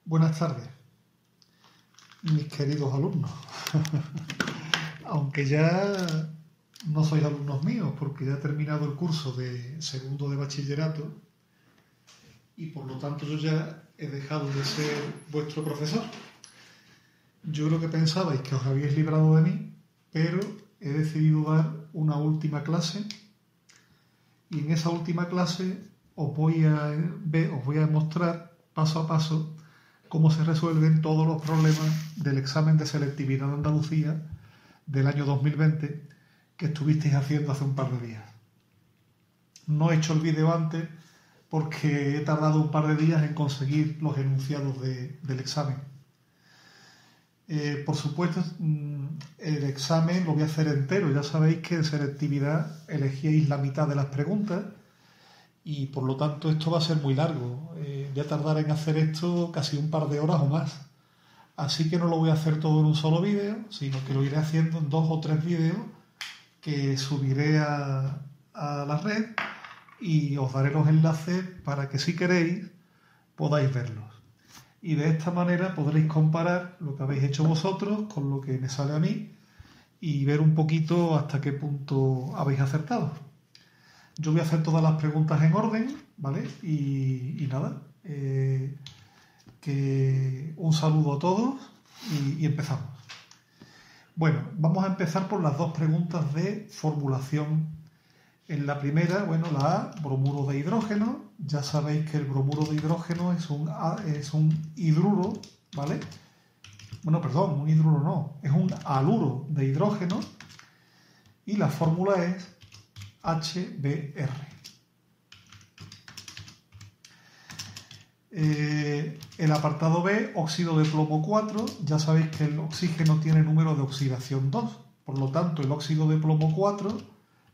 Buenas tardes, mis queridos alumnos. Aunque ya no sois alumnos míos, porque ya he terminado el curso de segundo de bachillerato y por lo tanto yo ya he dejado de ser vuestro profesor. Yo lo que pensabais que os habíais librado de mí, pero he decidido dar una última clase y en esa última clase os voy a mostrar paso a paso cómo se resuelven todos los problemas del examen de selectividad de Andalucía del año 2020 que estuvisteis haciendo hace un par de días. No he hecho el vídeo antes porque he tardado un par de días en conseguir los enunciados del examen. Por supuesto, el examen lo voy a hacer entero. Ya sabéis que en selectividad elegíais la mitad de las preguntas y por lo tanto esto va a ser muy largo. Voy a tardar en hacer esto casi un par de horas o más. Así que no lo voy a hacer todo en un solo vídeo, sino que lo iré haciendo en 2 o 3 vídeos que subiré a la red y os daré los enlaces para que si queréis podáis verlos. Y de esta manera podréis comparar lo que habéis hecho vosotros con lo que me sale a mí y ver un poquito hasta qué punto habéis acertado. Yo voy a hacer todas las preguntas en orden, ¿vale? Y nada, que un saludo a todos y empezamos. Bueno, vamos a empezar por las 2 preguntas de formulación. En la primera, bueno, la A, bromuro de hidrógeno. Ya sabéis que el bromuro de hidrógeno es un hidruro, ¿vale? Bueno, perdón, un hidruro no, es un haluro de hidrógeno y la fórmula es HBr. El apartado B, óxido de plomo 4, ya sabéis que el oxígeno tiene número de oxidación 2, por lo tanto el óxido de plomo 4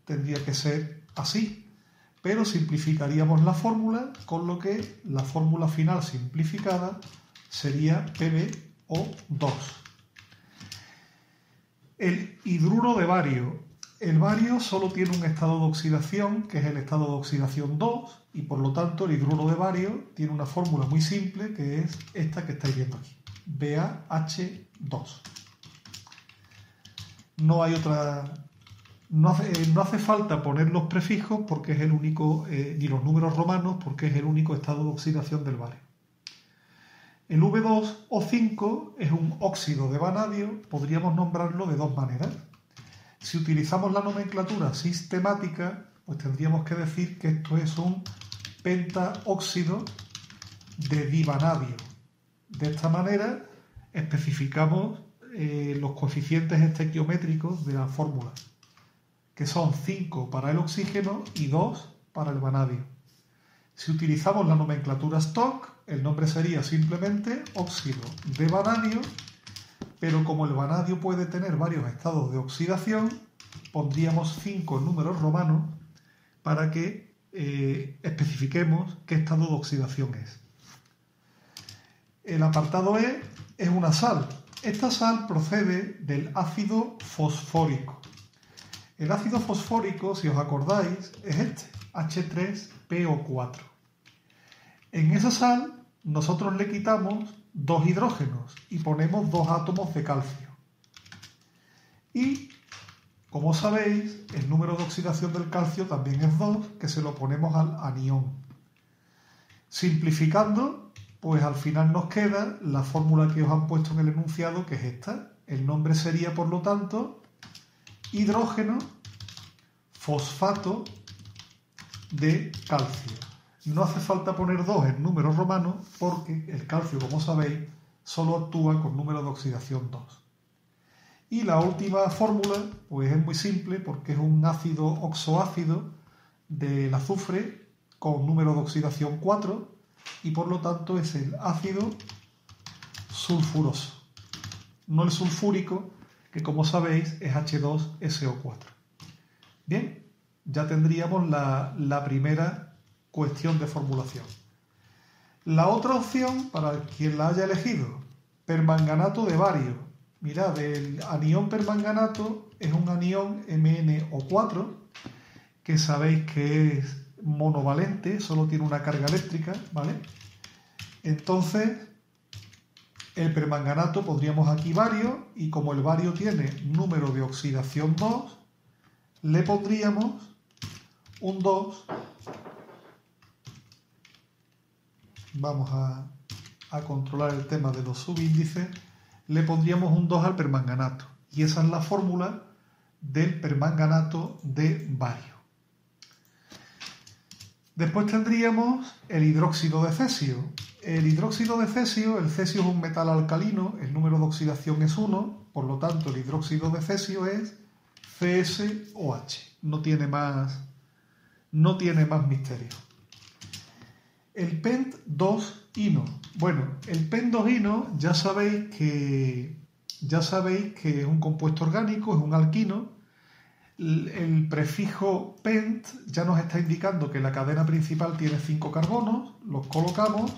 tendría que ser así, pero simplificaríamos la fórmula, con lo que la fórmula final simplificada sería PbO2. El hidruro de bario. El bario solo tiene un estado de oxidación, que es el estado de oxidación 2, y por lo tanto el hidruro de bario tiene una fórmula muy simple, que es esta que estáis viendo aquí, BaH2. No hay otra... No hace falta poner los prefijos porque es el único, ni los números romanos, porque es el único estado de oxidación del bario. El V2O5 es un óxido de vanadio, podríamos nombrarlo de 2 maneras. Si utilizamos la nomenclatura sistemática, pues tendríamos que decir que esto es un pentaóxido de divanadio. De esta manera especificamos los coeficientes estequiométricos de la fórmula, que son 5 para el oxígeno y 2 para el vanadio. Si utilizamos la nomenclatura Stock, el nombre sería simplemente óxido de vanadio, pero como el vanadio puede tener varios estados de oxidación, pondríamos 5 en números romanos para que especifiquemos qué estado de oxidación es. El apartado E es una sal. Esta sal procede del ácido fosfórico. El ácido fosfórico, si os acordáis, es este, H3PO4. En esa sal nosotros le quitamos 2 hidrógenos y ponemos 2 átomos de calcio. Y, como sabéis, el número de oxidación del calcio también es 2, que se lo ponemos al anión. Simplificando, pues al final nos queda la fórmula que os han puesto en el enunciado, que es esta. El nombre sería, por lo tanto, hidrógeno fosfato de calcio. No hace falta poner 2 en números romanos porque el calcio, como sabéis, solo actúa con número de oxidación 2. Y la última fórmula pues es muy simple porque es un ácido oxoácido del azufre con número de oxidación 4 y por lo tanto es el ácido sulfuroso. No el sulfúrico, que como sabéis es H2SO4. Bien, ya tendríamos la primera cuestión de formulación. La otra opción, para quien la haya elegido, permanganato de bario. Mirad, el anión permanganato es un anión MnO4, que sabéis que es monovalente, solo tiene una carga eléctrica, ¿vale? Entonces, El permanganato pondríamos aquí bario y como el bario tiene número de oxidación 2, le pondríamos un 2. Vamos a controlar el tema de los subíndices. Le pondríamos un 2 al permanganato. Y esa es la fórmula del permanganato de bario. Después tendríamos el hidróxido de cesio. El hidróxido de cesio, el cesio es un metal alcalino, el número de oxidación es 1, por lo tanto el hidróxido de cesio es CsOH. No tiene más misterio. El PENT 2-ino. Bueno, el PENT 2-ino ya sabéis que es un compuesto orgánico, es un alquino. El prefijo PENT ya nos está indicando que la cadena principal tiene 5 carbonos, los colocamos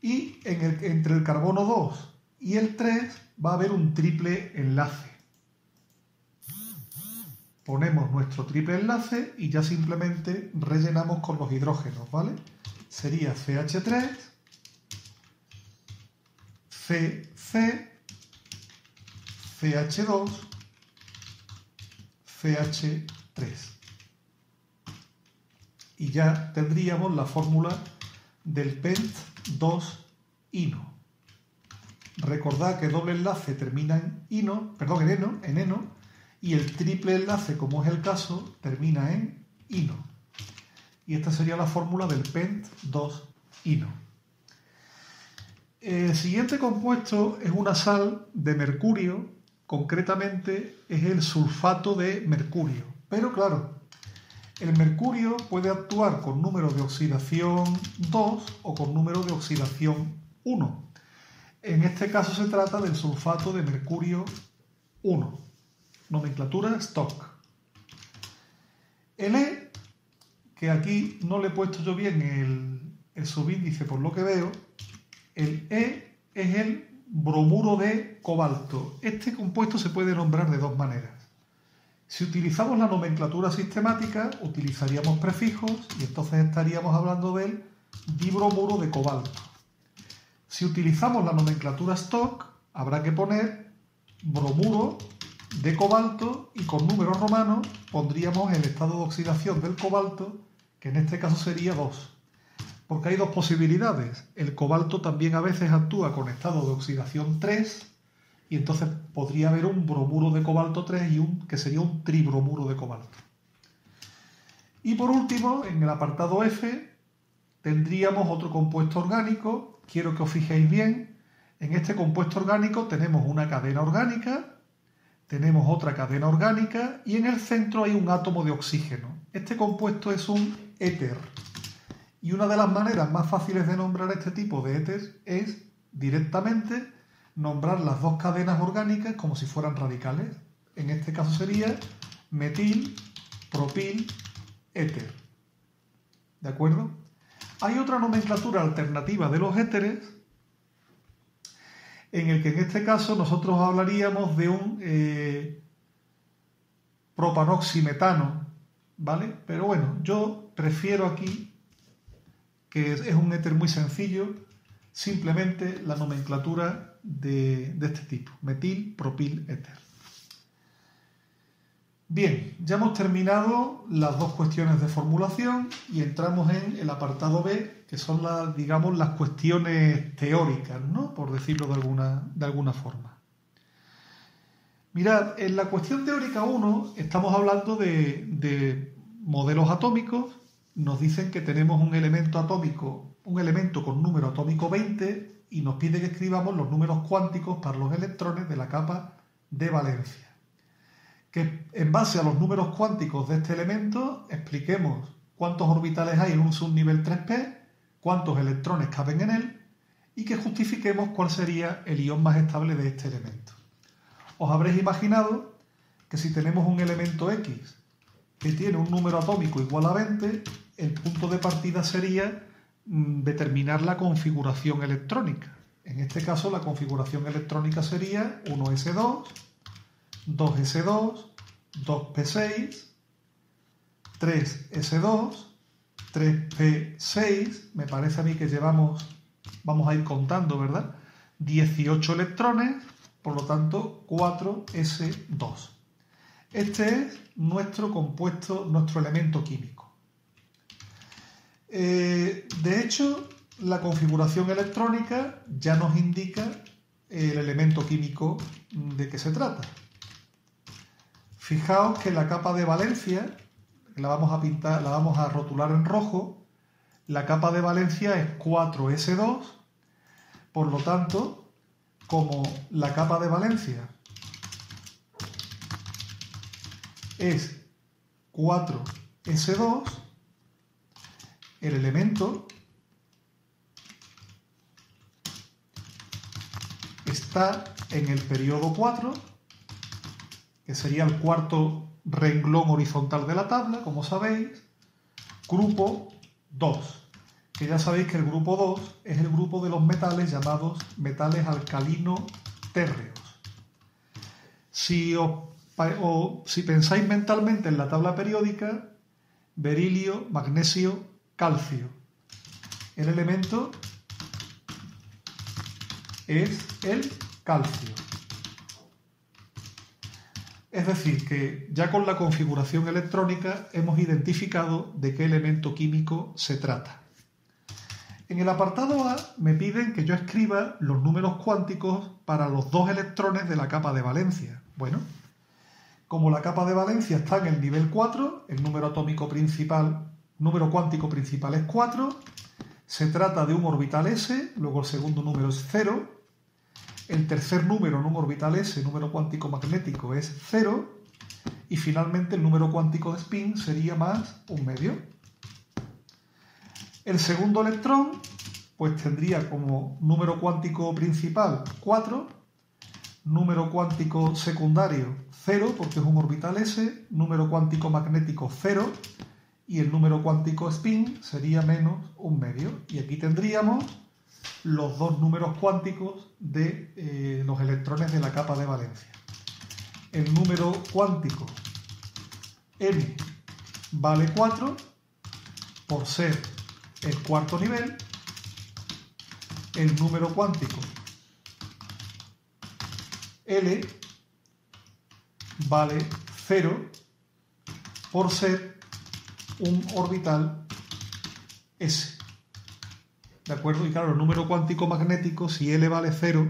y entre el carbono 2 y el 3 va a haber un triple enlace. Ponemos nuestro triple enlace y ya simplemente rellenamos con los hidrógenos, ¿vale? Sería CH3, CC, CH2, CH3. Y ya tendríamos la fórmula del PENT 2-ino. Recordad que doble enlace termina en eno, y el triple enlace, como es el caso, termina en ino. Y esta sería la fórmula del PENT 2-ino. El siguiente compuesto es una sal de mercurio, concretamente es el sulfato de mercurio. Pero claro, el mercurio puede actuar con número de oxidación 2 o con número de oxidación 1. En este caso se trata del sulfato de mercurio 1. Nomenclatura Stock. El E, que aquí no le he puesto yo bien el subíndice por lo que veo, el E es el bromuro de cobalto. Este compuesto se puede nombrar de dos maneras. Si utilizamos la nomenclatura sistemática, utilizaríamos prefijos y entonces estaríamos hablando del dibromuro de cobalto. Si utilizamos la nomenclatura Stock, habrá que poner bromuro de cobalto y con números romanos pondríamos el estado de oxidación del cobalto, que en este caso sería 2. Porque hay dos posibilidades. El cobalto también a veces actúa con estado de oxidación 3 y entonces podría haber un bromuro de cobalto 3 que sería un tribromuro de cobalto. Y por último, en el apartado F, tendríamos otro compuesto orgánico. Quiero que os fijéis bien. En este compuesto orgánico tenemos una cadena orgánica, tenemos otra cadena orgánica y en el centro hay un átomo de oxígeno. Este compuesto es un éter. Y una de las maneras más fáciles de nombrar este tipo de éter es directamente nombrar las dos cadenas orgánicas como si fueran radicales. En este caso sería metil, propil, éter. ¿De acuerdo? Hay otra nomenclatura alternativa de los éteres en el que en este caso nosotros hablaríamos de un propanoximetano, ¿vale? Pero bueno, yo prefiero aquí, que es un éter muy sencillo, simplemente la nomenclatura de este tipo, metil, propil, éter. Bien, ya hemos terminado las dos cuestiones de formulación y entramos en el apartado B, que son las cuestiones teóricas, ¿no? Por decirlo de alguna forma. Mirad, en la cuestión teórica 1 estamos hablando de modelos atómicos. Nos dicen que tenemos un elemento atómico, un elemento con número atómico 20 y nos pide que escribamos los números cuánticos para los electrones de la capa de valencia. Que en base a los números cuánticos de este elemento expliquemos cuántos orbitales hay en un subnivel 3p, cuántos electrones caben en él y que justifiquemos cuál sería el ion más estable de este elemento. Os habréis imaginado que si tenemos un elemento X que tiene un número atómico igual a 20, el punto de partida sería determinar la configuración electrónica. En este caso la configuración electrónica sería 1s2, 2s2, 2p6, 3s2, 3p6, me parece a mí que llevamos vamos a ir contando, ¿verdad? 18 electrones, por lo tanto 4s2. Este es nuestro compuesto, nuestro elemento químico. De hecho, la configuración electrónica ya nos indica el elemento químico de que se trata. Fijaos que la capa de valencia, la vamos a pintar, la vamos a rotular en rojo, la capa de valencia es 4s2, por lo tanto, como la capa de valencia es 4s2, el elemento está en el periodo 4, que sería el cuarto renglón horizontal de la tabla, como sabéis, grupo 2, que ya sabéis que el grupo 2 es el grupo de los metales llamados metales alcalino-térreos. Si pensáis mentalmente en la tabla periódica, berilio, magnesio, calcio. El elemento es el calcio. Es decir, que ya con la configuración electrónica hemos identificado de qué elemento químico se trata. En el apartado A me piden que yo escriba los números cuánticos para los dos electrones de la capa de valencia. Bueno, como la capa de valencia está en el nivel 4, el número atómico principal, número cuántico principal es 4, se trata de un orbital s, luego el segundo número es 0, el tercer número en un orbital s, número cuántico magnético, es 0, y finalmente el número cuántico de spin sería más un medio. El segundo electrón pues tendría como número cuántico principal 4, número cuántico secundario 0 porque es un orbital s, número cuántico magnético 0 y el número cuántico spin sería menos un medio. Y aquí tendríamos los dos números cuánticos de los electrones de la capa de valencia. El número cuántico m vale 4 por ser el cuarto nivel. El número cuántico L vale 0 por ser un orbital S. ¿De acuerdo? Y claro, el número cuántico magnético, si L vale 0,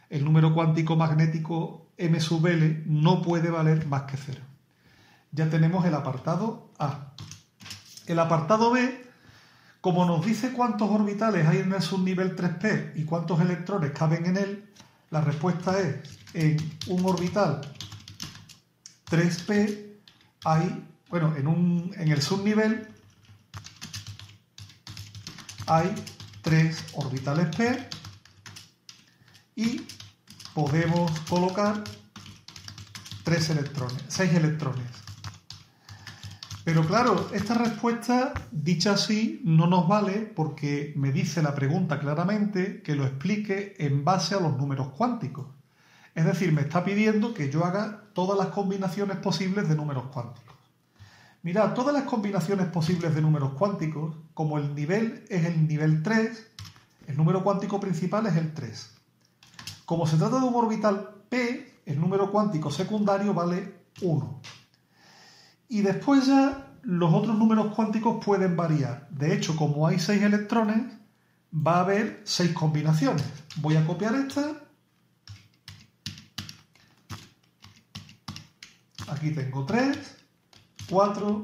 el número cuántico magnético M sub L no puede valer más que 0. Ya tenemos el apartado A. El apartado B, como nos dice cuántos orbitales hay en el subnivel 3p y cuántos electrones caben en él, la respuesta es, en un orbital 3p hay, bueno, en el subnivel hay 3 orbitales p y podemos colocar 6 electrones. Pero claro, esta respuesta, dicha así, no nos vale porque me dice la pregunta claramente que lo explique en base a los números cuánticos. Es decir, me está pidiendo que yo haga todas las combinaciones posibles de números cuánticos. Mirad, todas las combinaciones posibles de números cuánticos, como el nivel es el nivel 3, el número cuántico principal es el 3. Como se trata de un orbital p, el número cuántico secundario vale 1. Y después ya los otros números cuánticos pueden variar. De hecho, como hay 6 electrones, va a haber 6 combinaciones. Voy a copiar esta. Aquí tengo 3, 4,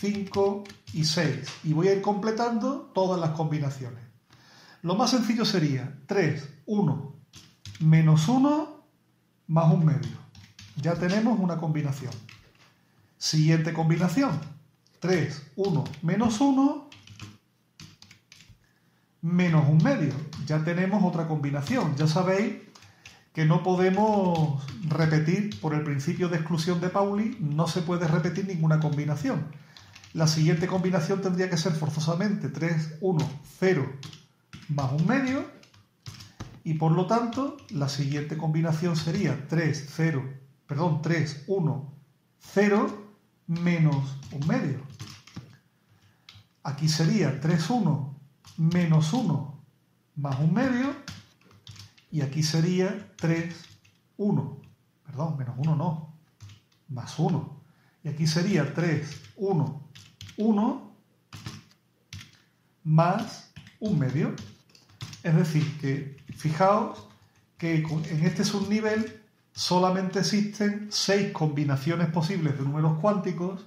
5 y 6. Y voy a ir completando todas las combinaciones. Lo más sencillo sería 3, 1, menos 1, más un medio. Ya tenemos una combinación. Siguiente combinación, 3, 1, menos 1, menos un medio. Ya tenemos otra combinación. Ya sabéis que no podemos repetir, por el principio de exclusión de Pauli, no se puede repetir ninguna combinación. La siguiente combinación tendría que ser forzosamente 3, 1, 0, más un medio, y por lo tanto, la siguiente combinación sería 3, 1, 0, menos un medio. Aquí sería 3, 1, menos 1, más 1/2, y aquí sería 3, 1. Perdón, menos 1 no, más 1. Y aquí sería 3, 1, 1, más 1/2. Es decir, que fijaos que en este subnivel solamente existen 6 combinaciones posibles de números cuánticos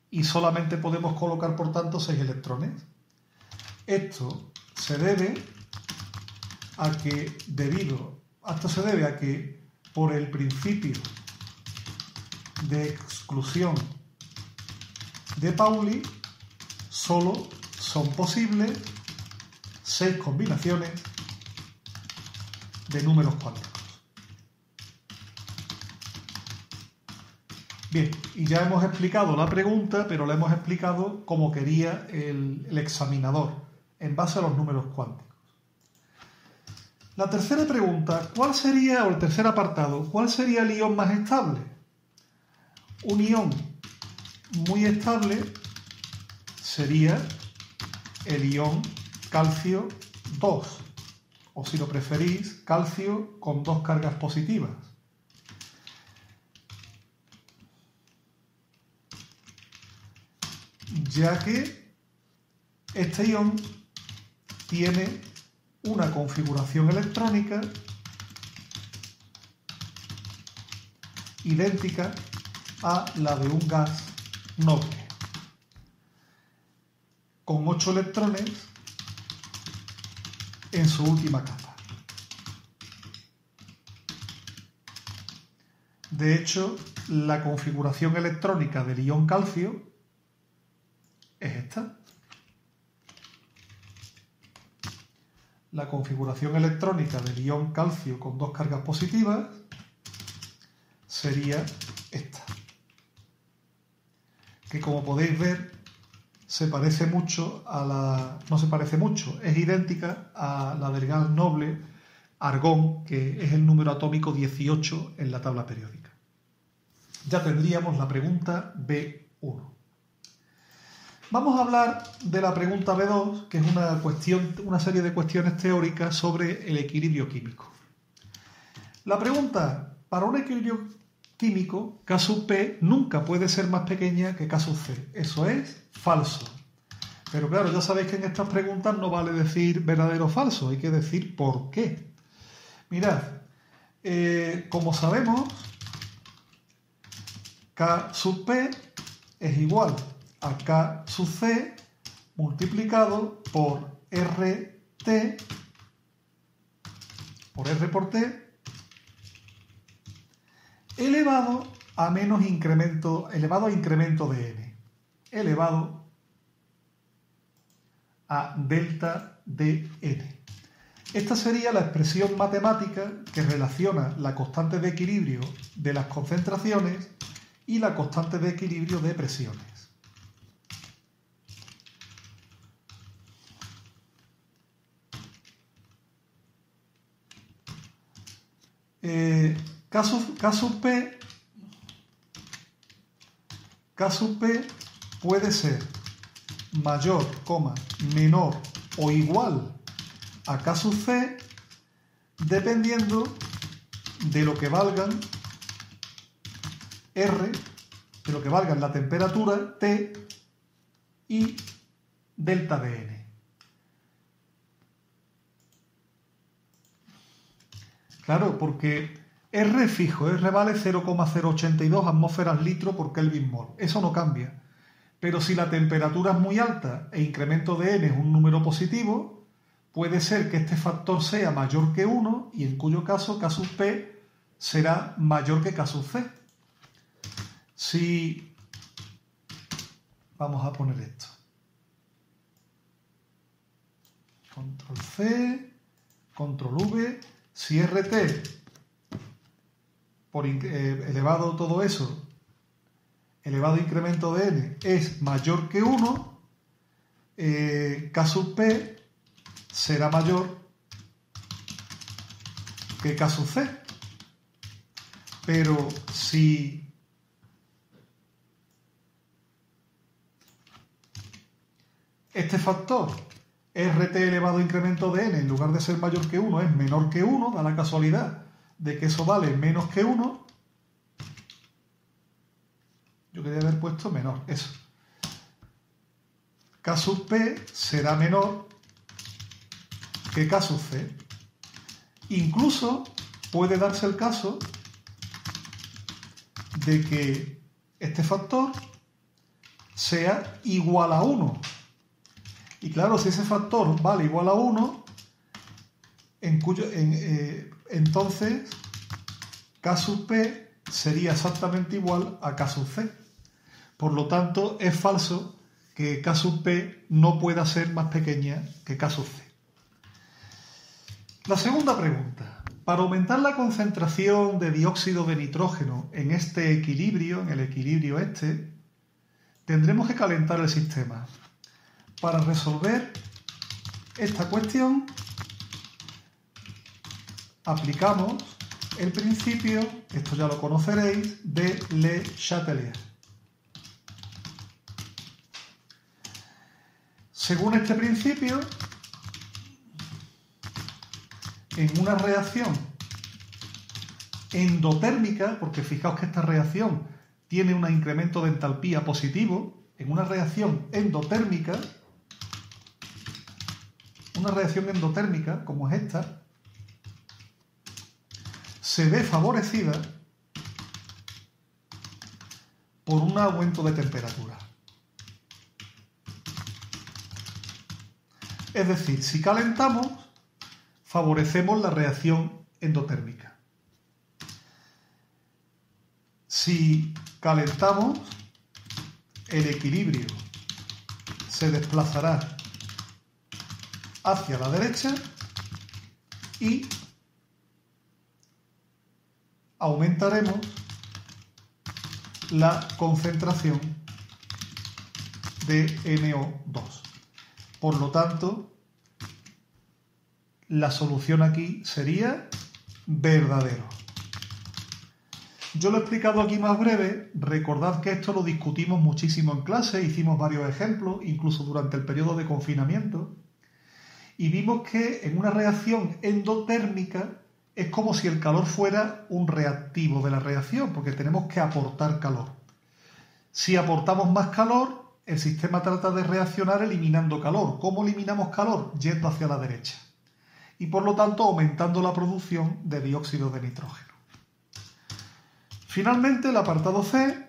y solamente podemos colocar, por tanto, 6 electrones. Esto se debe a que, por el principio de exclusión de Pauli, solo son posibles 6 combinaciones de números cuánticos. Bien, y ya hemos explicado la pregunta, pero la hemos explicado como quería el examinador, en base a los números cuánticos. La tercera pregunta, o el tercer apartado, ¿cuál sería el ion más estable? Un ion muy estable sería el ion calcio 2, o si lo preferís, calcio con 2 cargas positivas. Ya que este ion tiene una configuración electrónica idéntica a la de un gas noble, con 8 electrones en su última capa. De hecho, la configuración electrónica del ion calcio es esta. La configuración electrónica del ion calcio con 2 cargas positivas sería esta, que como podéis ver se parece mucho no se parece mucho, es idéntica a la del gas noble argón, que es el número atómico 18 en la tabla periódica. Ya tendríamos la pregunta B1. Vamos a hablar de la pregunta B2, que es una serie de cuestiones teóricas sobre el equilibrio químico. La pregunta, para un equilibrio químico, K sub P nunca puede ser más pequeña que K sub C. Eso es falso. Pero claro, ya sabéis que en estas preguntas no vale decir verdadero o falso, hay que decir por qué. Mirad, como sabemos, K sub P es igual a K sub C multiplicado por RT, por R por T, elevado a incremento de n, elevado a delta de n. Esta sería la expresión matemática que relaciona la constante de equilibrio de las concentraciones y la constante de equilibrio de presiones. K sub P puede ser mayor, menor o igual a K sub C dependiendo de lo que valgan R, de lo que valgan la temperatura T y delta de N. Claro, porque R fijo, R vale 0,082 atmósferas litro por Kelvin mol. Eso no cambia. Pero si la temperatura es muy alta e incremento de N es un número positivo, puede ser que este factor sea mayor que 1 y en cuyo caso K sub P será mayor que K sub C. Si vamos a poner esto. Control C, Control V. Si RT por elevado todo eso, elevado incremento de N, es mayor que 1, K sub P será mayor que K sub C. Pero si este factor RT elevado a incremento de n, en lugar de ser mayor que 1, es menor que 1, da la casualidad de que eso vale menos que 1. Yo quería haber puesto menor, eso. K sub P será menor que K sub C. Incluso puede darse el caso de que este factor sea igual a 1. Y claro, si ese factor vale igual a 1, entonces K sub P sería exactamente igual a K sub C. Por lo tanto, es falso que K sub P no pueda ser más pequeña que K sub C. La segunda pregunta. Para aumentar la concentración de dióxido de nitrógeno en este equilibrio, en el equilibrio este, tendremos que calentar el sistema. Para resolver esta cuestión, aplicamos el principio, esto ya lo conoceréis, de Le Chatelier. Según este principio, en una reacción endotérmica, porque fijaos que esta reacción tiene un incremento de entalpía positivo, en una reacción endotérmica como es esta, se ve favorecida por un aumento de temperatura. Es decir, si calentamos, favorecemos la reacción endotérmica. Si calentamos, el equilibrio se desplazará hacia la derecha y aumentaremos la concentración de NO2. Por lo tanto, la solución aquí sería verdadero. Yo lo he explicado aquí más breve. Recordad que esto lo discutimos muchísimo en clase, hicimos varios ejemplos, incluso durante el periodo de confinamiento, y vimos que en una reacción endotérmica es como si el calor fuera un reactivo de la reacción, porque tenemos que aportar calor. Si aportamos más calor, el sistema trata de reaccionar eliminando calor. ¿Cómo eliminamos calor? Yendo hacia la derecha. Y por lo tanto aumentando la producción de dióxido de nitrógeno. Finalmente, el apartado C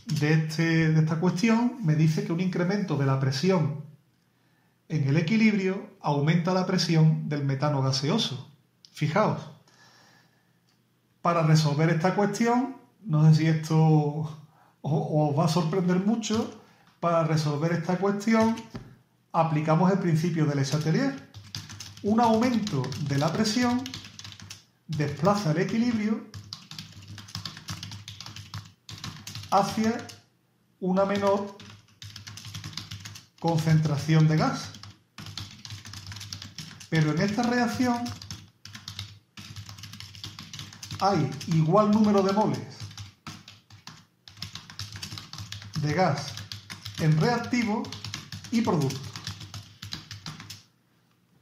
de esta cuestión me dice que un incremento de la presión en el equilibrio aumenta la presión del metano gaseoso. Fijaos, para resolver esta cuestión, no sé si esto os va a sorprender mucho, para resolver esta cuestión aplicamos el principio de Le Chatelier. Un aumento de la presión desplaza el equilibrio hacia una menor concentración de gas. Pero en esta reacción hay igual número de moles de gas en reactivos y productos.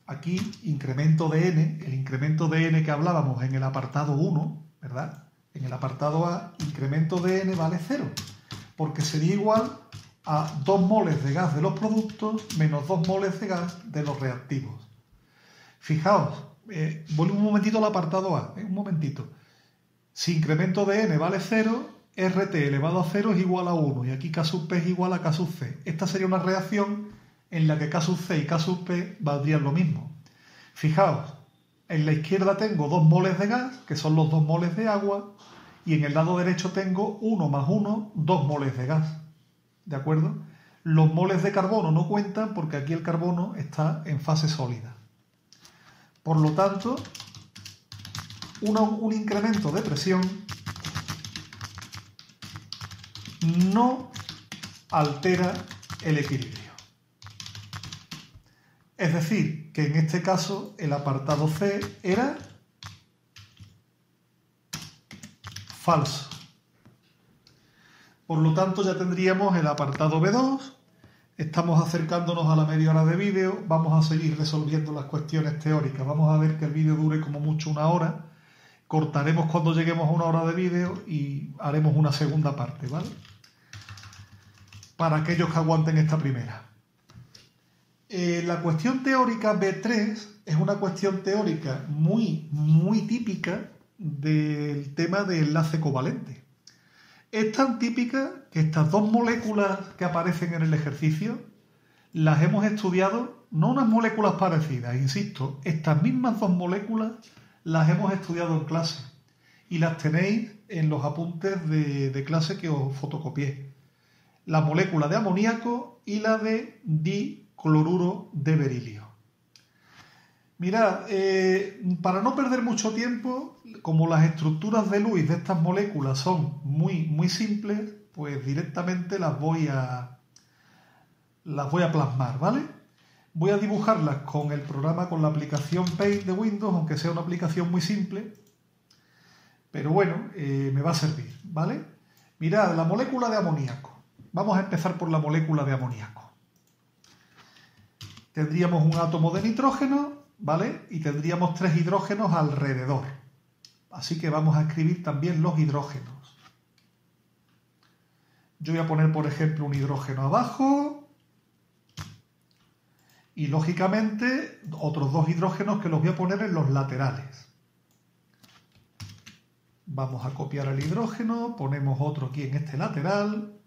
Aquí, incremento de n, el incremento de n que hablábamos en el apartado 1, ¿verdad? En el apartado A, incremento de n vale 0, porque sería igual a 2 moles de gas de los productos menos 2 moles de gas de los reactivos. Fijaos, vuelvo un momentito al apartado A, un momentito. Si incremento de n vale 0, RT elevado a 0 es igual a 1, y aquí K sub P es igual a K sub C. Esta sería una reacción en la que K sub C y K sub P valdrían lo mismo. Fijaos, en la izquierda tengo 2 moles de gas, que son los 2 moles de agua, y en el lado derecho tengo 1 más 1, 2 moles de gas. ¿De acuerdo? Los moles de carbono no cuentan porque aquí el carbono está en fase sólida. Por lo tanto, un incremento de presión no altera el equilibrio. Es decir, que en este caso el apartado C era falso. Por lo tanto, ya tendríamos el apartado B2, Estamos acercándonos a la media hora de vídeo, vamos a seguir resolviendo las cuestiones teóricas. Vamos a ver que el vídeo dure como mucho 1 hora. Cortaremos cuando lleguemos a 1 hora de vídeo y haremos una segunda parte, ¿vale? Para aquellos que aguanten esta primera. La cuestión teórica B3 es una cuestión teórica muy típica del tema de enlace covalente. Es tan típica que estas dos moléculas que aparecen en el ejercicio las hemos estudiado, no unas moléculas parecidas, insisto, estas mismas dos moléculas las hemos estudiado en clase y las tenéis en los apuntes de clase que os fotocopié. La molécula de amoníaco y la de dicloruro de berilio. Mirad, para no perder mucho tiempo, como las estructuras de Lewis de estas moléculas son muy simples, pues directamente las voy a plasmar, ¿vale? Voy a dibujarlas con el programa, con la aplicación Paint de Windows, aunque sea una aplicación muy simple, pero bueno, me va a servir, ¿vale? Mirad, la molécula de amoníaco. Vamos a empezar por la molécula de amoníaco. Tendríamos un átomo de nitrógeno, ¿vale? Y tendríamos 3 hidrógenos alrededor. Así que vamos a escribir también los hidrógenos. Yo voy a poner, por ejemplo, un hidrógeno abajo. Y, lógicamente, otros 2 hidrógenos que los voy a poner en los laterales. Vamos a copiar el hidrógeno, ponemos otro aquí en este lateral,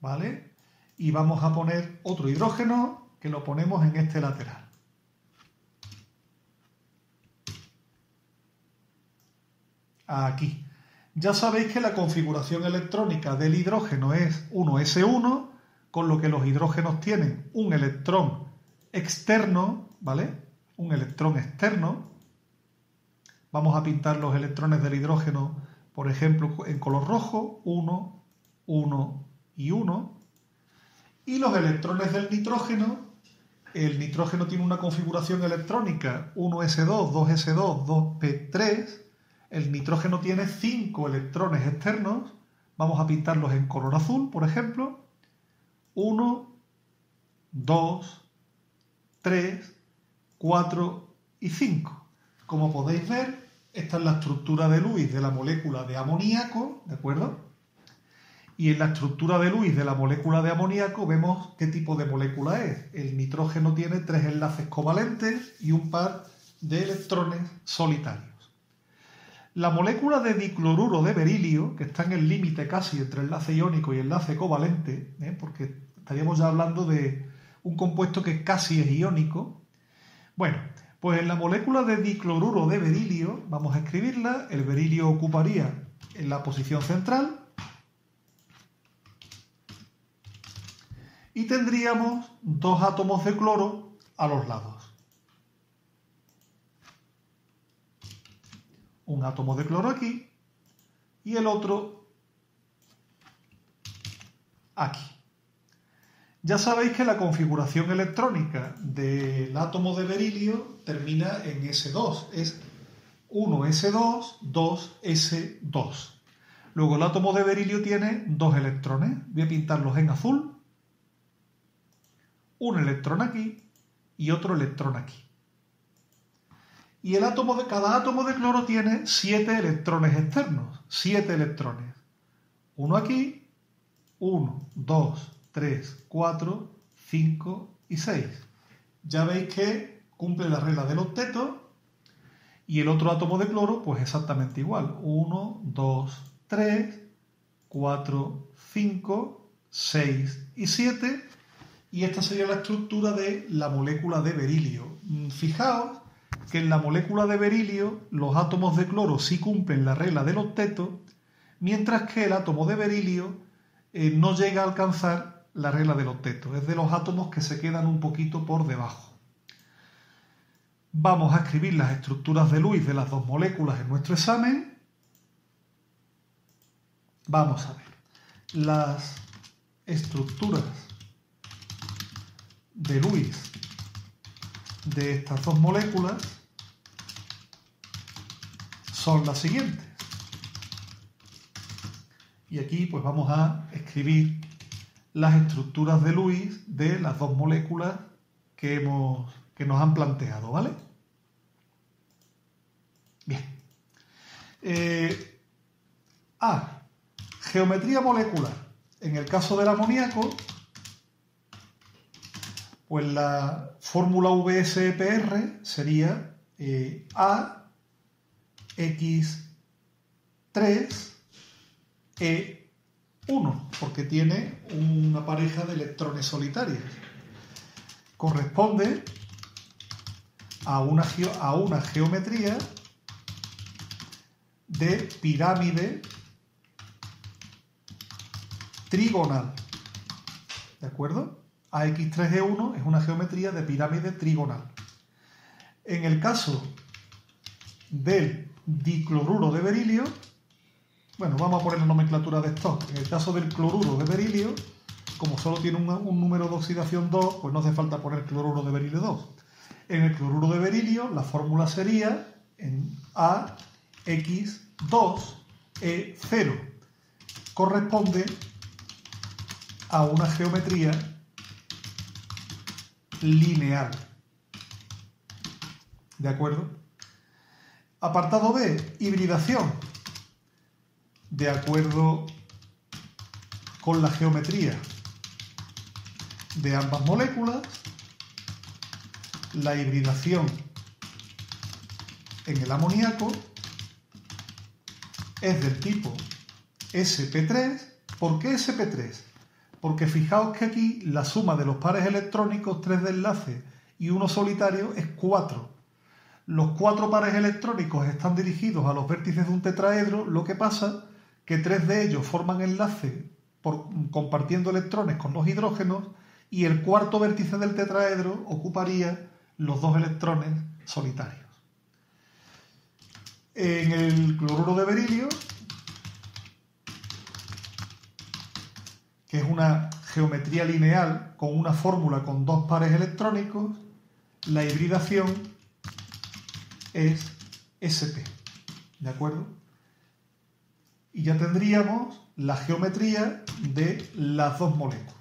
¿vale? Y vamos a poner otro hidrógeno que lo ponemos en este lateral. Aquí. Ya sabéis que la configuración electrónica del hidrógeno es 1s1, con lo que los hidrógenos tienen un electrón externo, ¿vale? Un electrón externo. Vamos a pintar los electrones del hidrógeno, por ejemplo, en color rojo, 1, 1 y 1. Y los electrones del nitrógeno, el nitrógeno tiene una configuración electrónica 1s2, 2s2, 2p3. El nitrógeno tiene 5 electrones externos. Vamos a pintarlos en color azul, por ejemplo. 1, 2, 3, 4 y 5. Como podéis ver, esta es la estructura de Lewis de la molécula de amoníaco, ¿de acuerdo? Y en la estructura de Lewis de la molécula de amoníaco vemos qué tipo de molécula es. El nitrógeno tiene 3 enlaces covalentes y un par de electrones solitarios. La molécula de dicloruro de berilio, que está en el límite casi entre enlace iónico y enlace covalente, porque estaríamos ya hablando de un compuesto que casi es iónico. Bueno, pues en la molécula de dicloruro de berilio, vamos a escribirla, el berilio ocuparía en la posición central y tendríamos 2 átomos de cloro a los lados. Un átomo de cloro aquí y el otro aquí. Ya sabéis que la configuración electrónica del átomo de berilio termina en S2, es 1s2, 2s2. Luego el átomo de berilio tiene 2 electrones, voy a pintarlos en azul, un electrón aquí y otro electrón aquí. Y cada átomo de cloro tiene 7 electrones externos, 7 electrones. Uno aquí, 1, 2, 3, 4, 5 y 6. Ya veis que cumple la regla del octeto y el otro átomo de cloro pues exactamente igual. 1, 2, 3, 4, 5, 6 y 7. Y esta sería la estructura de la molécula de berilio. Fijaos que en la molécula de berilio los átomos de cloro sí cumplen la regla del octeto, mientras que el átomo de berilio no llega a alcanzar la regla del octeto. Es de los átomos que se quedan un poquito por debajo. Vamos a escribir las estructuras de Lewis de las dos moléculas en nuestro examen. Vamos a ver. Las estructuras de Lewis de estas dos moléculas son las siguientes. Y aquí pues vamos a escribir las estructuras de Lewis de las dos moléculas que nos han planteado, ¿vale? Bien. Geometría molecular. En el caso del amoníaco, pues la fórmula VSEPR sería AX3E1, porque tiene una pareja de electrones solitarios. Corresponde a una geometría de pirámide trigonal. ¿De acuerdo? AX3E1 es una geometría de pirámide trigonal. En el caso del dicloruro de berilio, bueno, vamos a poner la nomenclatura de Stokes. En el caso del cloruro de berilio, como solo tiene un número de oxidación 2, pues no hace falta poner cloruro de berilio 2. En el cloruro de berilio, la fórmula sería en AX2E0. Corresponde a una geometría lineal. ¿De acuerdo? Apartado B, hibridación. De acuerdo con la geometría de ambas moléculas, la hibridación en el amoníaco es del tipo sp3. ¿Por qué sp3? Porque fijaos que aquí la suma de los pares electrónicos, 3 de enlace y uno solitario, es 4. Los 4 pares electrónicos están dirigidos a los vértices de un tetraedro, lo que pasa que 3 de ellos forman enlace compartiendo electrones con los hidrógenos, y el cuarto vértice del tetraedro ocuparía los 2 electrones solitarios. En el cloruro de berilio, que es una geometría lineal con una fórmula con 2 pares electrónicos, la hibridación es sp. ¿De acuerdo? Y ya tendríamos la geometría de las dos moléculas.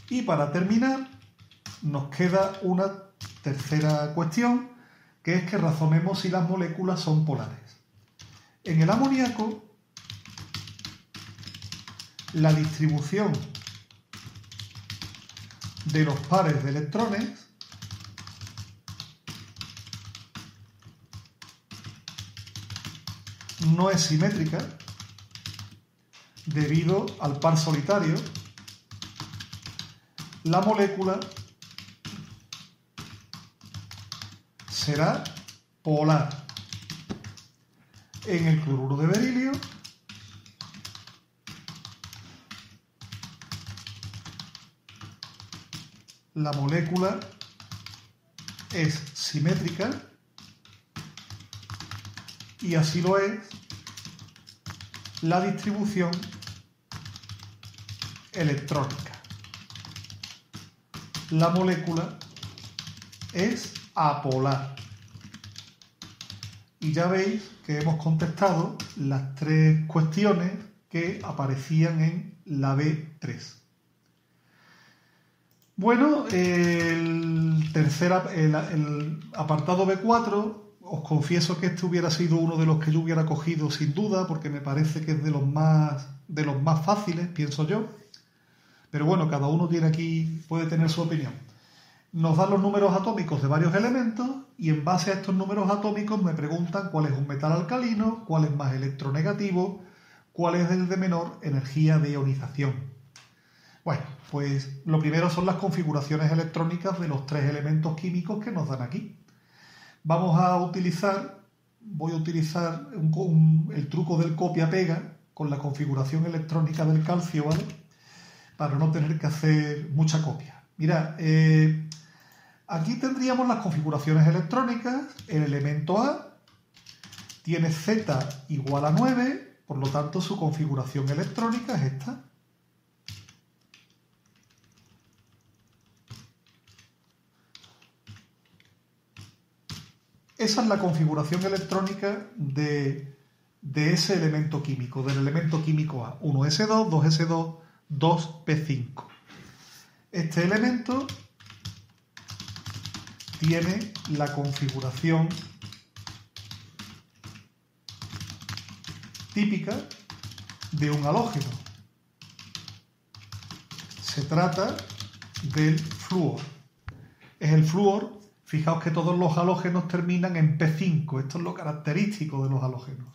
Y para terminar, nos queda una tercera cuestión, que es que razonemos si las moléculas son polares. En el amoníaco, la distribución de los pares de electrones no es simétrica debido al par solitario. La molécula será polar. En el cloruro de berilio, la molécula es simétrica, y así lo es la distribución electrónica. La molécula es apolar. Y ya veis que hemos contestado las 3 cuestiones que aparecían en la B3. Bueno, el apartado B4, os confieso que este hubiera sido uno de los que yo hubiera cogido sin duda, porque me parece que es de los más fáciles, pienso yo. Pero bueno, cada uno puede tener su opinión. Nos dan los números atómicos de varios elementos, y en base a estos números atómicos me preguntan cuál es un metal alcalino, cuál es más electronegativo, cuál es el de menor energía de ionización. Bueno, pues lo primero son las configuraciones electrónicas de los 3 elementos químicos que nos dan aquí. Voy a utilizar el truco del copia-pega con la configuración electrónica del calcio, ¿vale? Para no tener que hacer mucha copia. Mirad, aquí tendríamos las configuraciones electrónicas. El elemento A tiene Z igual a 9, por lo tanto su configuración electrónica es esta. Esa es la configuración electrónica de ese elemento químico, del elemento químico A. 1s2, 2s2, 2p5. Este elemento tiene la configuración típica de un halógeno. Se trata del flúor. Es el flúor. Fijaos que todos los halógenos terminan en P5. Esto es lo característico de los halógenos.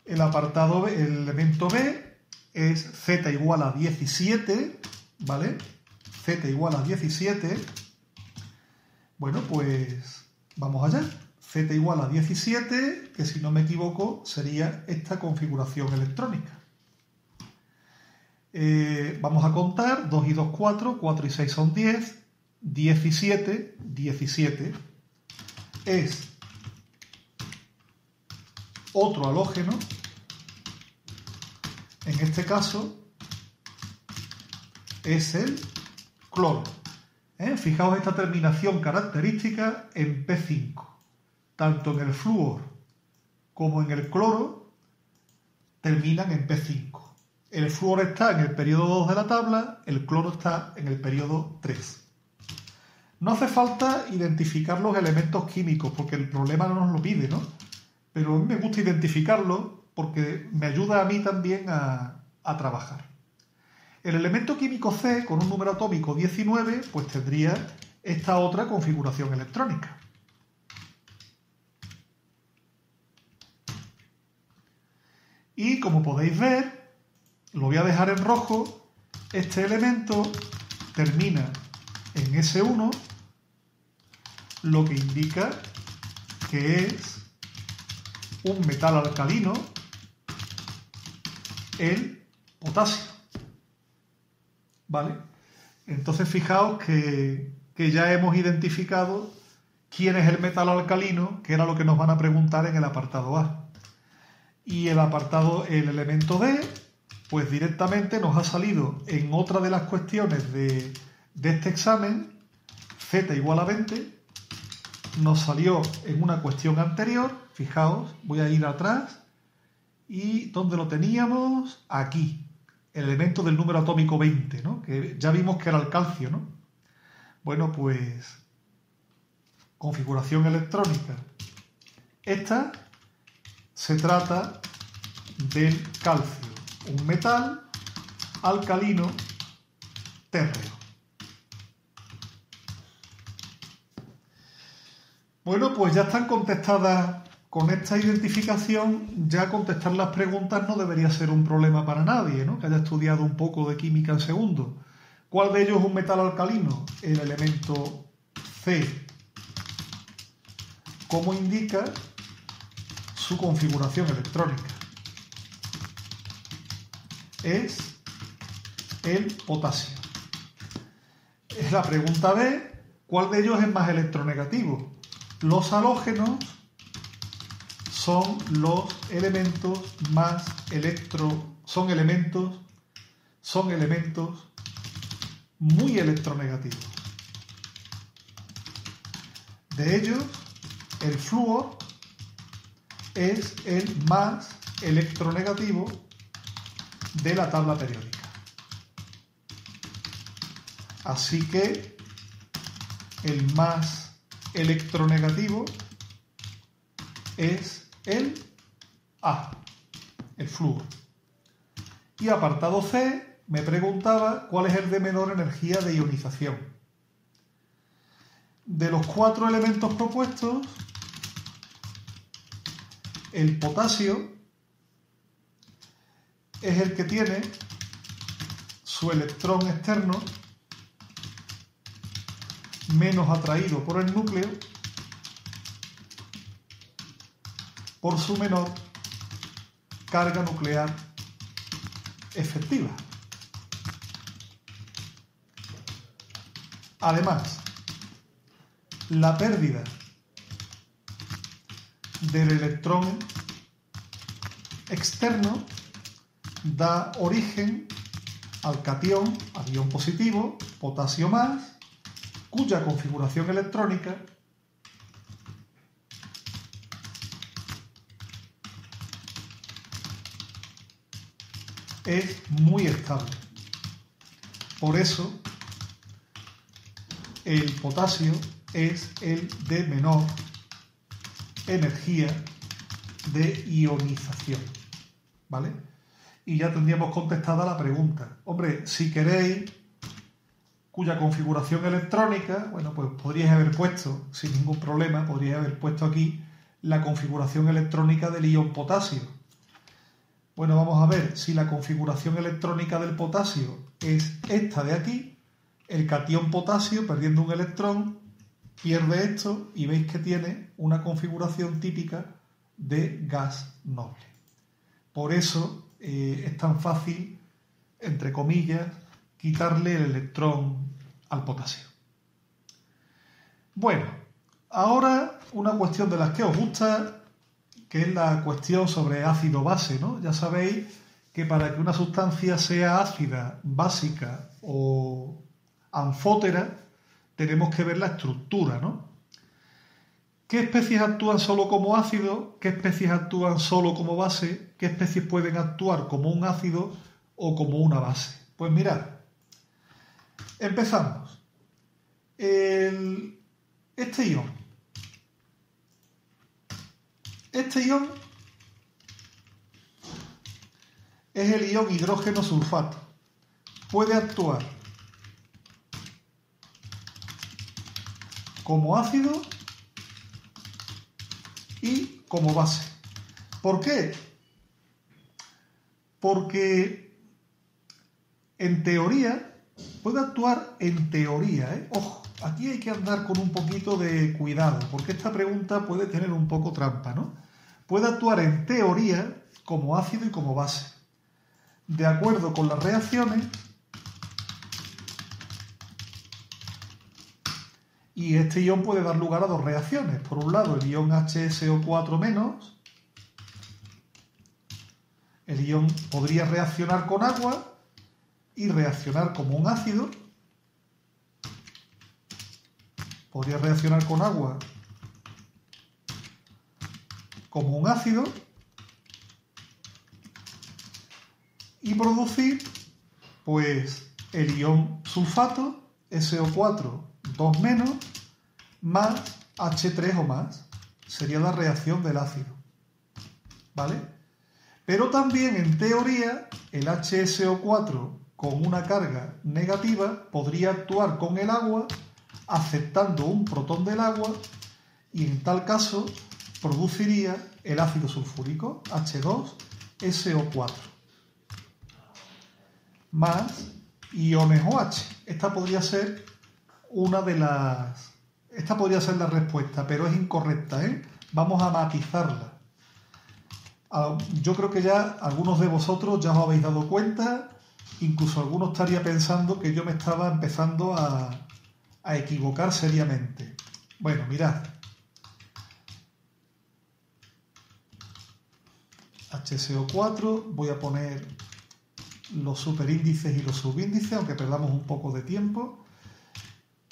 El apartado B, el elemento B es Z igual a 17, ¿vale? Z igual a 17. Bueno, pues vamos allá. Z igual a 17, que si no me equivoco sería esta configuración electrónica. Vamos a contar, 2 y 2, 4, 4 y 6 son 10, 17, 17 es otro halógeno, en este caso es el cloro. Fijaos esta terminación característica en P5. Tanto en el flúor como en el cloro terminan en P5. El flúor está en el periodo 2 de la tabla, el cloro está en el periodo 3. No hace falta identificar los elementos químicos porque el problema no nos lo pide, ¿no? Pero a mí me gusta identificarlos porque me ayuda a mí también a trabajar. El elemento químico C, con un número atómico 19, pues tendría esta otra configuración electrónica. Y como podéis ver, lo voy a dejar en rojo, este elemento termina en S1, lo que indica que es un metal alcalino, el potasio. ¿Vale? Entonces fijaos que ya hemos identificado quién es el metal alcalino, que era lo que nos van a preguntar en el apartado A. Y el elemento D, pues directamente nos ha salido en otra de las cuestiones de este examen, Z igual a 20, nos salió en una cuestión anterior, fijaos, voy a ir atrás, y ¿dónde lo teníamos? Aquí, el elemento del número atómico 20, ¿no? Que ya vimos que era el calcio, ¿no? Bueno, pues, configuración electrónica. Esta se trata del calcio, un metal alcalino térreo. Bueno, pues ya están contestadas con esta identificación. Ya contestar las preguntas no debería ser un problema para nadie, ¿no? Que haya estudiado un poco de química en segundo. ¿Cuál de ellos es un metal alcalino? El elemento C. ¿Cómo indica su configuración electrónica? Es el potasio. La pregunta B, ¿cuál de ellos es más electronegativo? Los halógenos son los elementos más son elementos muy electronegativos. De ellos, el flúor es el más electronegativo de la tabla periódica. Así que el más electronegativo es el A, el flúor. Y apartado C me preguntaba cuál es el de menor energía de ionización. De los 4 elementos propuestos, el potasio es el que tiene su electrón externo menos atraído por el núcleo por su menor carga nuclear efectiva. Además, la pérdida del electrón externo da origen al catión, al ion positivo, potasio más, cuya configuración electrónica es muy estable. Por eso el potasio es el de menor energía de ionización, ¿vale? Y ya tendríamos contestada la pregunta. Hombre, si queréis cuya configuración electrónica, bueno, pues podríais haber puesto, sin ningún problema, podríais haber puesto aquí la configuración electrónica del ion potasio. Bueno, vamos a ver si la configuración electrónica del potasio es esta de aquí. El catión potasio, perdiendo un electrón, pierde esto y veis que tiene una configuración típica de gas noble. Por eso es tan fácil, entre comillas, quitarle el electrón al potasio. Bueno, ahora una cuestión de las que os gusta, que es la cuestión sobre ácido-base, ¿no? Ya sabéis que para que una sustancia sea ácida, básica o anfótera, tenemos que ver la estructura, ¿no? ¿Qué especies actúan solo como ácido? ¿Qué especies actúan solo como base? ¿Qué especies pueden actuar como un ácido o como una base? Pues mirad, empezamos. Este ion es el ion hidrógeno sulfato. Puede actuar como ácido y como base. ¿Por qué? Porque en teoría puede actuar en teoría, ¿eh? Ojo, aquí hay que andar con un poquito de cuidado, porque esta pregunta puede tener un poco trampa, ¿no? Puede actuar en teoría como ácido y como base. De acuerdo con las reacciones, y este ion puede dar lugar a dos reacciones. Por un lado, el ion HSO4-, el ion podría reaccionar con agua y reaccionar como un ácido. Podría reaccionar con agua como un ácido y producir, pues, el ion sulfato, SO4, 2- más H3 o más. Sería la reacción del ácido, ¿vale? Pero también en teoría el HSO4 con una carga negativa podría actuar con el agua aceptando un protón del agua y en tal caso produciría el ácido sulfúrico H2SO4 más iones OH. Esta podría ser la respuesta, pero es incorrecta, ¿eh? Vamos a matizarla. Yo creo que ya algunos de vosotros ya os habéis dado cuenta, incluso algunos estaría pensando que yo me estaba empezando a equivocar seriamente. Bueno, mirad. HSO4, voy a poner los superíndices y los subíndices, aunque perdamos un poco de tiempo.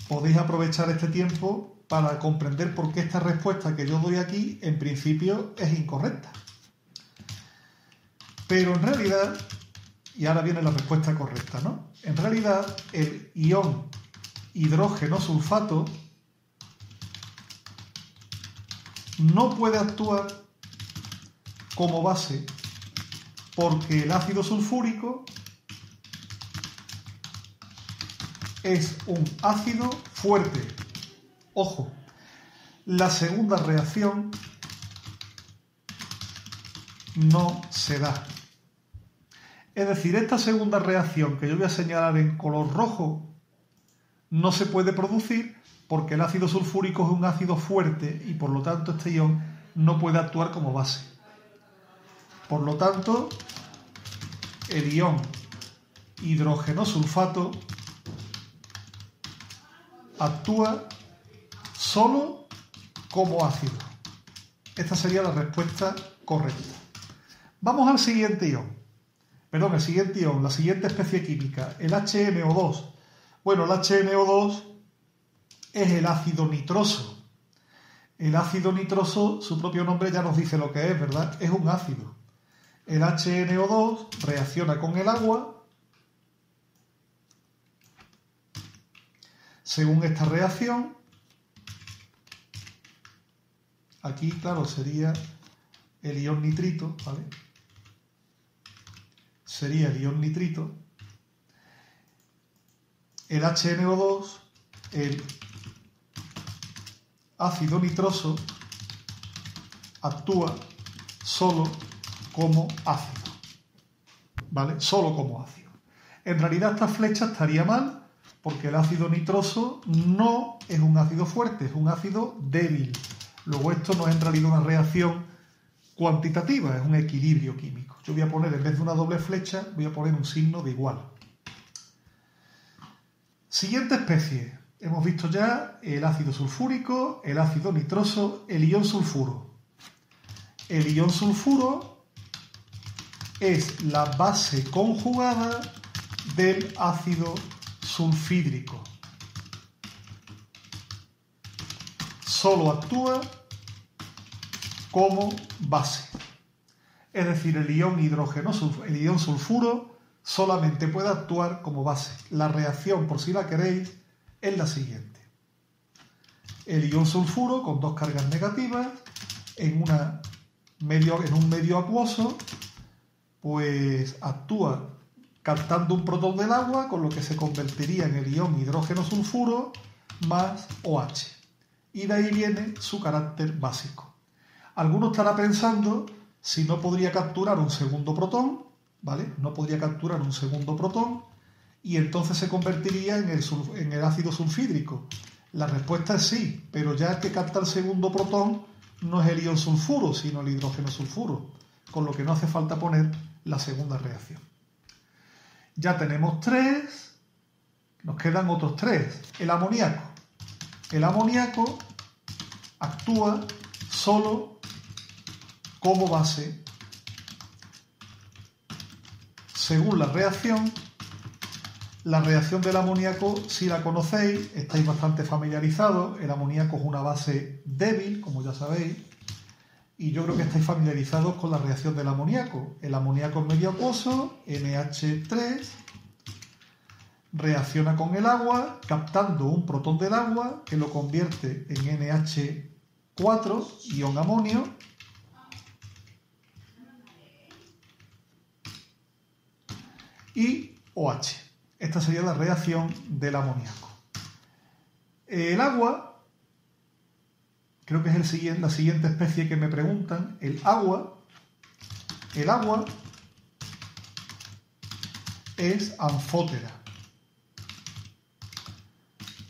Podéis aprovechar este tiempo para comprender por qué esta respuesta que yo doy aquí, en principio, es incorrecta. Pero en realidad, y ahora viene la respuesta correcta, ¿no? En realidad, el ion hidrógeno sulfato no puede actuar como base porque el ácido sulfúrico es un ácido fuerte. Ojo, la segunda reacción no se da. Es decir, esta segunda reacción que yo voy a señalar en color rojo no se puede producir porque el ácido sulfúrico es un ácido fuerte y por lo tanto este ion no puede actuar como base. Por lo tanto, el ion hidrógeno sulfato actúa solo como ácido. Esta sería la respuesta correcta. Vamos al siguiente ion. Perdón, el siguiente ion, la siguiente especie química, el HNO2. Bueno, el HNO2 es el ácido nitroso. El ácido nitroso, su propio nombre ya nos dice lo que es, ¿verdad? Es un ácido. el HNO2 reacciona con el agua. Según esta reacción, aquí, claro, sería el ion nitrito, ¿vale? Sería el ion nitrito. El HNO2, el ácido nitroso, actúa solo como ácido, ¿vale? Solo como ácido. En realidad esta flecha estaría mal porque el ácido nitroso no es un ácido fuerte, es un ácido débil. Luego esto no es en realidad una reacción cuantitativa, es un equilibrio químico. Yo voy a poner, en vez de una doble flecha, voy a poner un signo de igual. Siguiente especie. Hemos visto ya el ácido sulfúrico, el ácido nitroso, el ion sulfuro. El ion sulfuro es la base conjugada del ácido sulfídrico. Solo actúa como base. Es decir, el ion sulfuro solamente puede actuar como base. La reacción, por si la queréis, es la siguiente. El ion sulfuro con dos cargas negativas en un medio acuoso, pues actúa captando un protón del agua, con lo que se convertiría en el ion hidrógeno sulfuro más OH. Y de ahí viene su carácter básico. Alguno estará pensando si no podría capturar un segundo protón, ¿vale? No podría capturar un segundo protón y entonces se convertiría en el ácido sulfídrico. La respuesta es sí, pero ya que capta el segundo protón no es el ion sulfuro, sino el hidrógeno sulfuro, con lo que no hace falta poner la segunda reacción. Ya tenemos 3, nos quedan otros 3. El amoníaco. El amoníaco actúa solo como base. Según la reacción del amoníaco, si la conocéis, estáis bastante familiarizados. El amoníaco es una base débil, como ya sabéis, y yo creo que estáis familiarizados con la reacción del amoníaco. El amoníaco es medio acuoso, NH3, reacciona con el agua, captando un protón del agua que lo convierte en NH4, ion amonio, y OH. Esta sería la reacción del amoníaco. El agua, creo que es la siguiente especie que me preguntan. El agua es anfótera.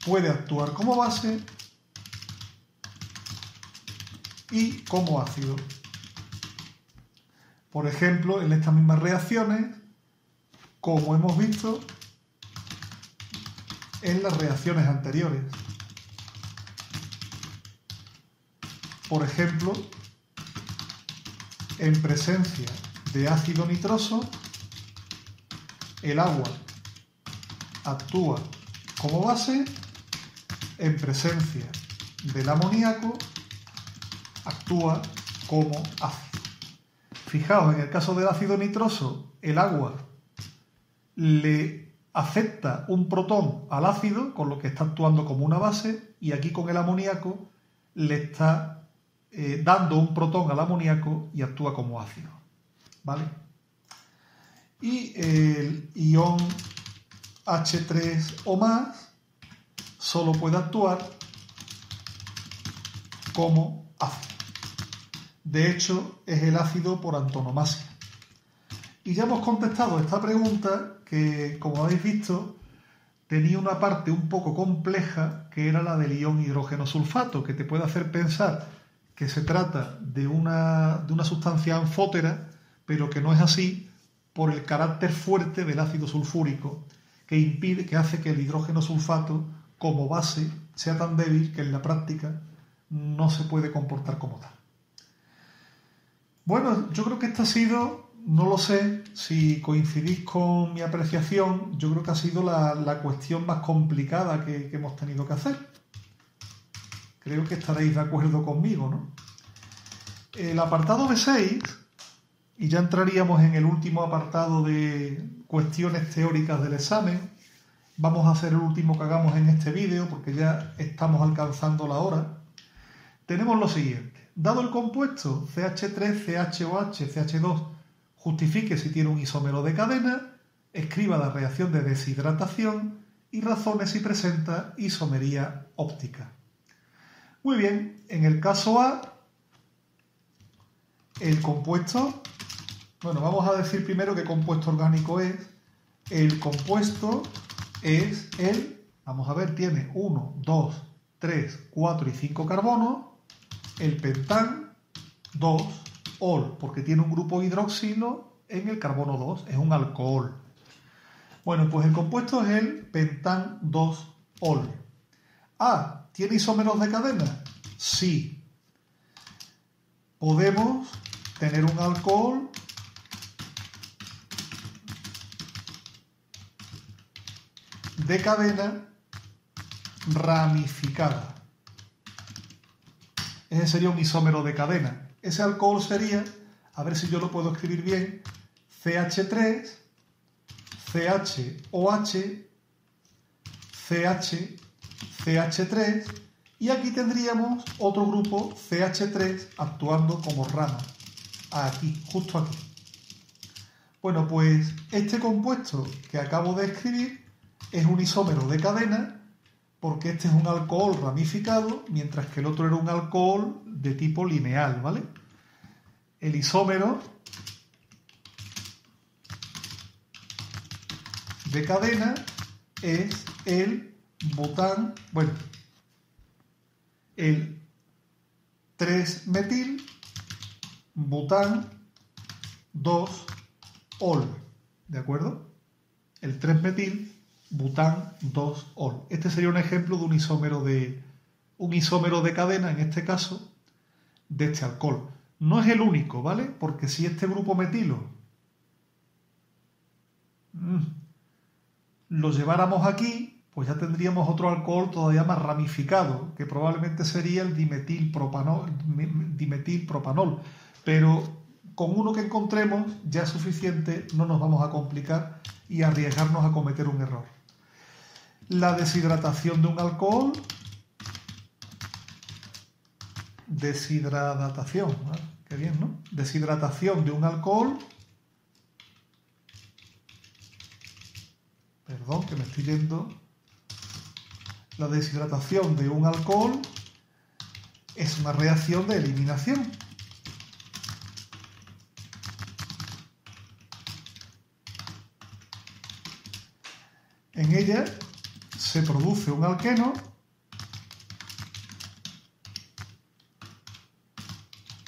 Puede actuar como base y como ácido. Por ejemplo, en estas mismas reacciones, como hemos visto en las reacciones anteriores. Por ejemplo, en presencia de ácido nitroso, el agua actúa como base. En presencia del amoníaco, actúa como ácido. Fijaos, en el caso del ácido nitroso, el agua le acepta un protón al ácido, con lo que está actuando como una base, y aquí con el amoníaco le está dando un protón al amoníaco y actúa como ácido, ¿vale? Y el ion H3 o más solo puede actuar como ácido. De hecho, es el ácido por antonomasia. Y ya hemos contestado esta pregunta que, como habéis visto, tenía una parte un poco compleja, que era la del ion hidrógeno sulfato, que te puede hacer pensar que se trata de una sustancia anfótera, pero que no es así por el carácter fuerte del ácido sulfúrico, que hace que el hidrógeno sulfato como base sea tan débil que en la práctica no se puede comportar como tal. Bueno, yo creo que esta ha sido, no lo sé si coincidís con mi apreciación, yo creo que ha sido la cuestión más complicada que hemos tenido que hacer. Creo que estaréis de acuerdo conmigo, ¿no? El apartado B6 y ya entraríamos en el último apartado de cuestiones teóricas del examen. Vamos a hacer el último que hagamos en este vídeo porque ya estamos alcanzando la hora. Tenemos lo siguiente. Dado el compuesto CH3, CHOH, CH2 justifique si tiene un isómero de cadena, escriba la reacción de deshidratación y razone si presenta isomería óptica. Muy bien, en el caso A, el compuesto, bueno, vamos a decir primero qué compuesto orgánico es. El compuesto es vamos a ver, tiene 1, 2, 3, 4 y 5 carbonos. El pentán 2, ol, porque tiene un grupo hidroxilo en el carbono 2, es un alcohol. Bueno, pues el compuesto es el pentán 2, ol. A, ¿tiene isómeros de cadena? Sí. Podemos tener un alcohol de cadena ramificada. Ese sería un isómero de cadena. Ese alcohol sería, a ver si yo lo puedo escribir bien, CH3, CHOH, CH, CH3, y aquí tendríamos otro grupo CH3 actuando como rama. Aquí, justo aquí. Bueno, pues este compuesto que acabo de escribir es un isómero de cadena porque este es un alcohol ramificado, mientras que el otro era un alcohol de tipo lineal, ¿vale? El isómero de cadena es el bután, bueno, el 3-metil bután 2-ol, ¿de acuerdo? El 3-metil bután 2-ol. Este sería un ejemplo de un isómero de cadena, en este caso, de este alcohol. No es el único, ¿vale? Porque si este grupo metilo lo lleváramos aquí, pues ya tendríamos otro alcohol todavía más ramificado, que probablemente sería el dimetilpropanol. Pero con uno que encontremos ya es suficiente, no nos vamos a complicar y arriesgarnos a cometer un error. La deshidratación de un alcohol, deshidratación, ¿vale? Qué bien, ¿no? Deshidratación de un alcohol, perdón, que me estoy yendo. La deshidratación de un alcohol es una reacción de eliminación. En ella se produce un alqueno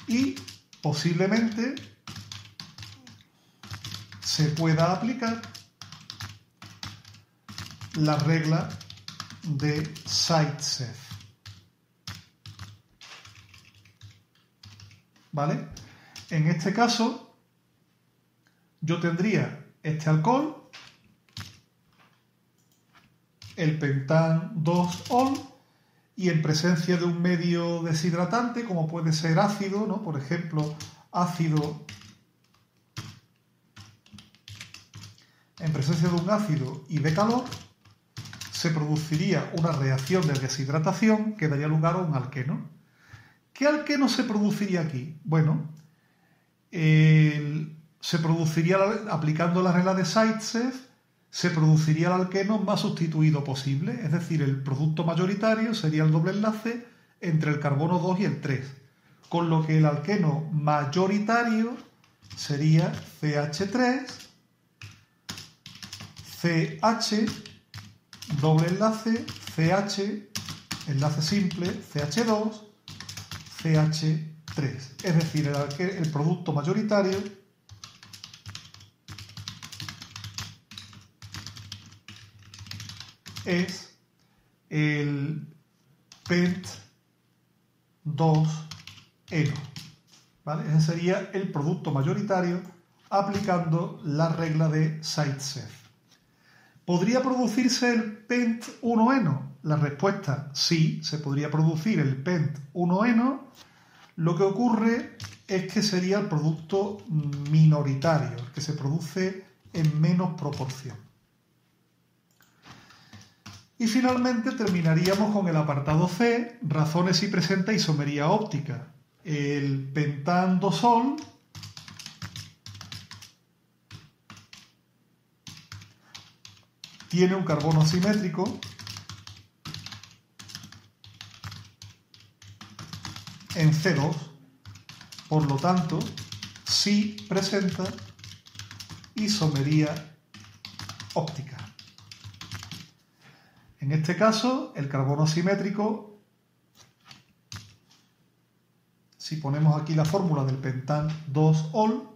y posiblemente se pueda aplicar la regla de Zaitsev. ¿Vale? En este caso, yo tendría este alcohol, el pentán 2-ol, y en presencia de un medio deshidratante, como puede ser ácido, ¿no? Por ejemplo, ácido, en presencia de un ácido y de calor, se produciría una reacción de deshidratación que daría lugar a un alqueno. ¿Qué alqueno se produciría aquí? Bueno, se produciría, aplicando la regla de Zaitsev, se produciría el alqueno más sustituido posible, es decir, el producto mayoritario sería el doble enlace entre el carbono 2 y el 3, con lo que el alqueno mayoritario sería CH3, CH, doble enlace, CH, enlace simple, CH2, CH3. Es decir, el producto mayoritario es el pent 2-eno. ¿Vale? Ese sería el producto mayoritario aplicando la regla de Zaitsev. ¿Podría producirse el pent 1-eno? La respuesta sí, se podría producir el pent 1-eno. Lo que ocurre es que sería el producto minoritario, el que se produce en menos proporción. Y finalmente terminaríamos con el apartado C, razones si presenta isomería óptica. El pentandosol tiene un carbono asimétrico en C2, por lo tanto, sí presenta isomería óptica. En este caso, el carbono asimétrico, si ponemos aquí la fórmula del pentan-2-ol,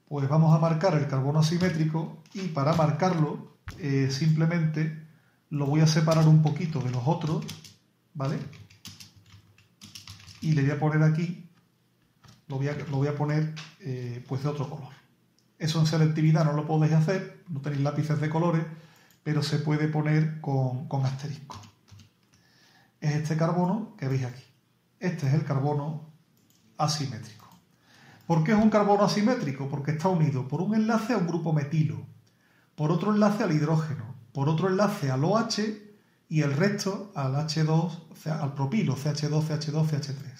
pues vamos a marcar el carbono asimétrico y para marcarlo simplemente lo voy a separar un poquito de los otros, ¿vale? Y le voy a poner aquí, lo voy a poner pues de otro color. Eso en selectividad no lo podéis hacer, no tenéis lápices de colores, pero se puede poner con asterisco. Es este carbono que veis aquí. Este es el carbono asimétrico. ¿Por qué es un carbono asimétrico? Porque está unido por un enlace a un grupo metilo, por otro enlace al hidrógeno, por otro enlace al OH y el resto al H2, al propilo, CH2, CH2, CH3.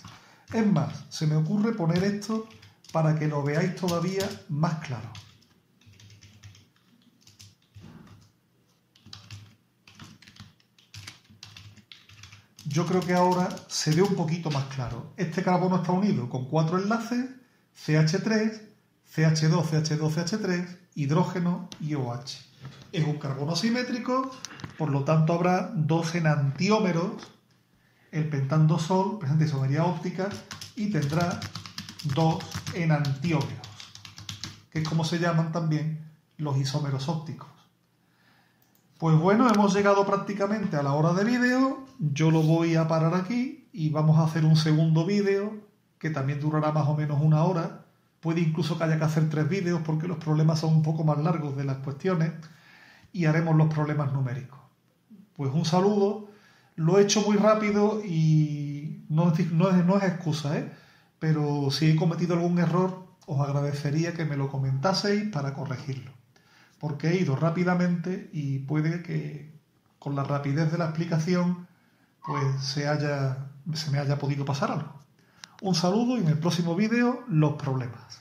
Es más, se me ocurre poner esto para que lo veáis todavía más claro. Yo creo que ahora se ve un poquito más claro. Este carbono está unido con 4 enlaces, CH3, CH2, CH2, CH3, hidrógeno y OH. Es un carbono asimétrico, por lo tanto habrá 2 enantiómeros. El pentandosol presenta isomería óptica y tendrá 2 enantiómeros, que es como se llaman también los isómeros ópticos. Pues bueno, hemos llegado prácticamente a la hora de vídeo. Yo lo voy a parar aquí y vamos a hacer un segundo vídeo que también durará más o menos 1 hora. Puede incluso que haya que hacer 3 vídeos porque los problemas son un poco más largos de las cuestiones y haremos los problemas numéricos. Pues un saludo. Lo he hecho muy rápido y no es excusa, pero si he cometido algún error os agradecería que me lo comentaseis para corregirlo, porque he ido rápidamente y puede que con la rapidez de la explicación pues se me haya podido pasar algo. Un saludo y en el próximo vídeo los problemas.